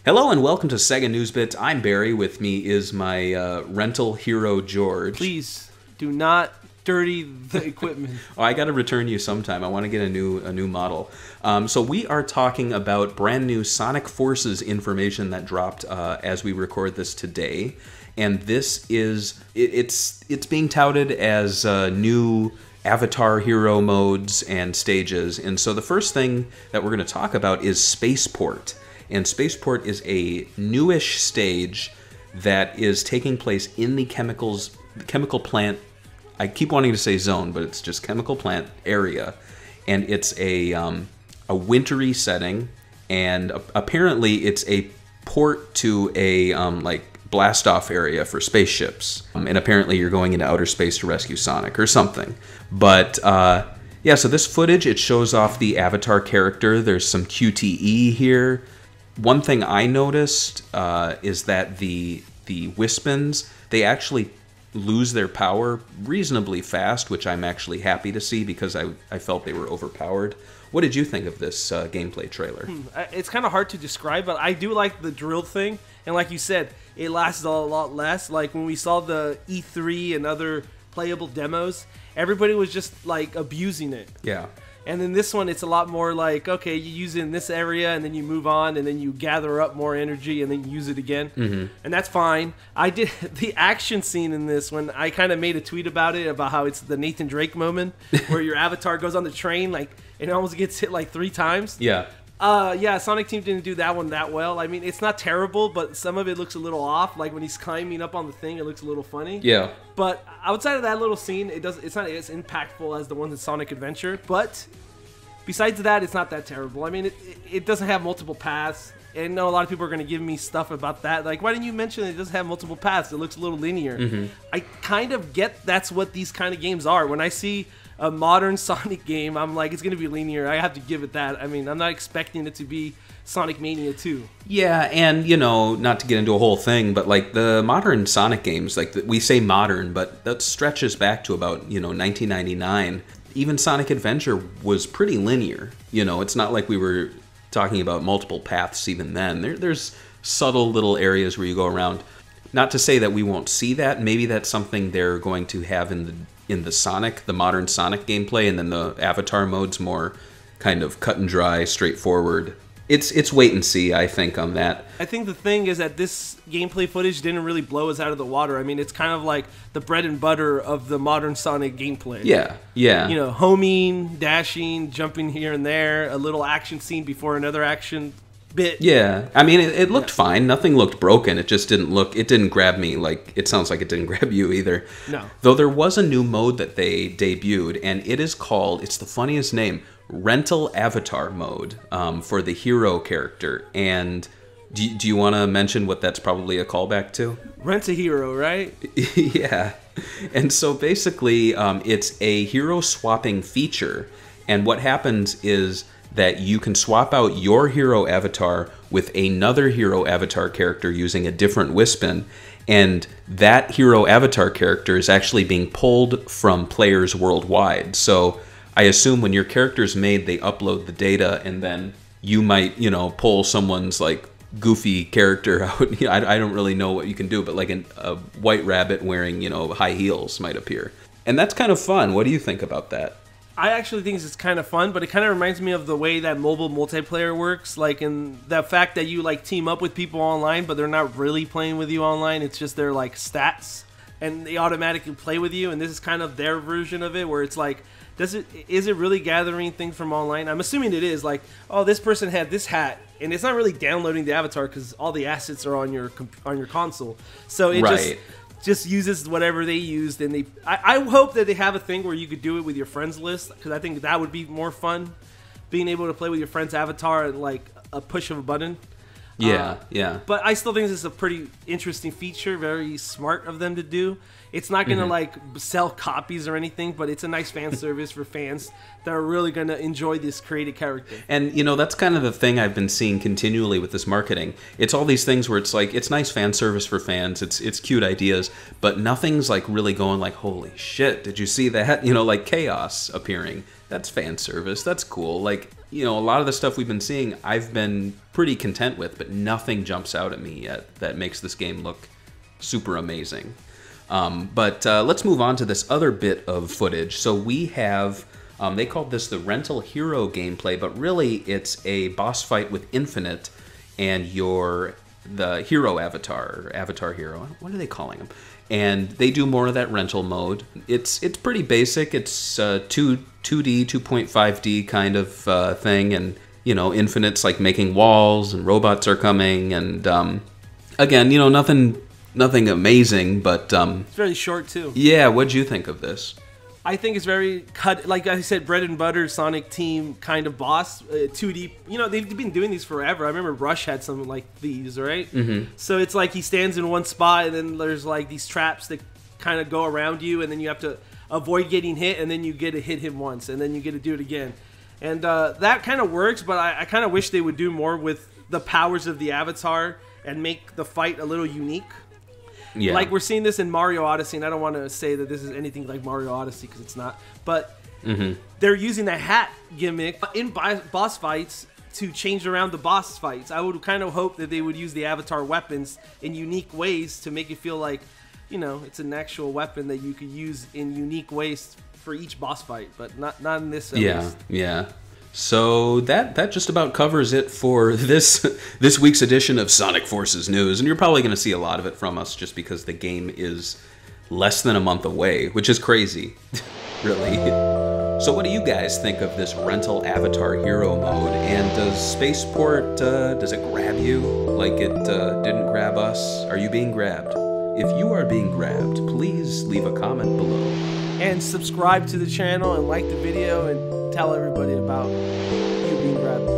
Hello and welcome to SEGA News Bits. I'm Barry. With me is my rental hero, George. Please do not dirty the equipment. Oh, I got to return you sometime. I want to get a new model. So we are talking about brand new Sonic Forces information that dropped as we record this today, and this is it's being touted as new Avatar hero modes and stages. And so the first thing that we're going to talk about is Spaceport. And Spaceport is a newish stage that is taking place in the chemical plant. I keep wanting to say zone, but it's just chemical plant area. And it's a wintry setting, and apparently it's a port to a blast-off area for spaceships. And apparently you're going into outer space to rescue Sonic or something. But yeah, so this footage, it shows off the Avatar character. There's some QTE here. One thing I noticed is that the Wispens, they actually lose their power reasonably fast, which I'm actually happy to see because I felt they were overpowered. What did you think of this gameplay trailer? It's kind of hard to describe, but I do like the drill thing. And like you said, it lasts a lot less. Like when we saw the E3 and other playable demos, everybody was just like abusing it. Yeah. And then this one, it's a lot more like, okay, you use it in this area, and then you move on, and then you gather up more energy, and then you use it again. Mm-hmm. And that's fine. I did the action scene in this one. I kind of made a tweet about it, about how it's the Nathan Drake moment, where your avatar goes on the train, like, and almost gets hit like 3 times. Yeah. Yeah, Sonic Team didn't do that one that well. I mean, it's not terrible, but some of it looks a little off. Like when he's climbing up on the thing, it looks a little funny. Yeah. But outside of that little scene, it's not as impactful as the ones in Sonic Adventure. But besides that, it's not that terrible. I mean, it doesn't have multiple paths. And I know a lot of people are going to give me stuff about that. Like, why didn't you mention it doesn't have multiple paths? It looks a little linear. Mm-hmm. I kind of get that's what these kind of games are. When I see a modern Sonic game, I'm like, it's going to be linear. I have to give it that. I mean, I'm not expecting it to be Sonic Mania 2. Yeah, and, you know, not to get into a whole thing, but, like, the modern Sonic games, like, we say modern, but that stretches back to about, 1999. Even Sonic Adventure was pretty linear. You know, it's not like we were talking about multiple paths even then. There's subtle little areas where you go around. Not to say that we won't see that. Maybe that's something they're going to have in the modern Sonic gameplay, and then the Avatar mode's more kind of cut and dry, straightforward. It's wait and see, I think, on that. I think the thing is that this gameplay footage didn't really blow us out of the water. I mean, it's kind of like the bread and butter of the modern Sonic gameplay. Yeah, yeah. You know, homing, dashing, jumping here and there, a little action scene before another action bit. Yeah, I mean, it looked fine. Nothing looked broken. It just didn't grab me. Like, it sounds like it didn't grab you either. No. Though there was a new mode that they debuted, and it is called, it's the funniest name, Rental Avatar mode for the hero character. And do you want to mention what that's probably a callback to? Rent a hero, right? Yeah. And so basically, it's a hero swapping feature. And what happens is that you can swap out your hero avatar with another hero avatar character using a different Wispen, and that hero avatar character is actually being pulled from players worldwide. So I assume when your character's made, they upload the data, and then you might, pull someone's like goofy character out. I don't really know what you can do, but like a white rabbit wearing, high heels might appear. And that's kind of fun. What do you think about that? I actually think it's kind of fun, but it kind of reminds me of the way that mobile multiplayer works. Like in the fact that you like team up with people online, but they're not really playing with you online. It's just their like stats, and they automatically play with you. And this is kind of their version of it, where it's like, is it really gathering things from online? I'm assuming it is. Like, oh, this person had this hat, and it's not really downloading the avatar because all the assets are on your console. So it just uses whatever they used, and I hope that they have a thing where you could do it with your friends list, because I think that would be more fun, being able to play with your friend's avatar at like a push of a button. Yeah, yeah. But I still think this is a pretty interesting feature, very smart of them to do. It's not gonna like sell copies or anything, but it's a nice fan service for fans that are really gonna enjoy this created character. And you know, that's kind of the thing I've been seeing continually with this marketing. It's all these things where it's like, it's nice fan service for fans, it's cute ideas, but nothing's like really going like, holy shit, did you see that? You know, like Chaos appearing. That's fan service. That's cool. Like, you know, a lot of the stuff we've been seeing, I've been pretty content with, but nothing jumps out at me yet that makes this game look super amazing. But let's move on to this other bit of footage. So we have, they called this the Rental Hero gameplay, but really it's a boss fight with Infinite and the hero avatar hero. What are they calling him? And they do more of that rental mode. It's pretty basic. It's 2D, 2.5D kind of thing, and you know, Infinite's like making walls, and robots are coming, and again, you know, nothing amazing, but it's very short too. Yeah, what'd you think of this? I think it's very like I said, bread and butter Sonic Team kind of boss, 2D. You know, they've been doing these forever. I remember Rush had something like these, right? So it's like he stands in one spot, and then there's like these traps that kind of go around you, and then you have to avoid getting hit, and then you get to hit him once, and then you get to do it again. And that kind of works, but I kind of wish they would do more with the powers of the avatar and make the fight a little unique. Yeah. Like we're seeing this in Mario Odyssey, and I don't want to say that this is anything like Mario Odyssey because it's not. But they're using the hat gimmick in boss fights to change around the boss fights. I would kind of hope that they would use the avatar weapons in unique ways to make it feel like, you know, it's an actual weapon that you could use in unique ways for each boss fight, but not in this. Yeah. So that just about covers it for this week's edition of Sonic Forces News, and you're probably going to see a lot of it from us just because the game is less than a month away, which is crazy, really. So what do you guys think of this rental avatar hero mode, and does Spaceport, does it grab you like it didn't grab us? Are you being grabbed? If you are being grabbed, please leave a comment below. And subscribe to the channel and like the video and tell everybody about you being grabbed.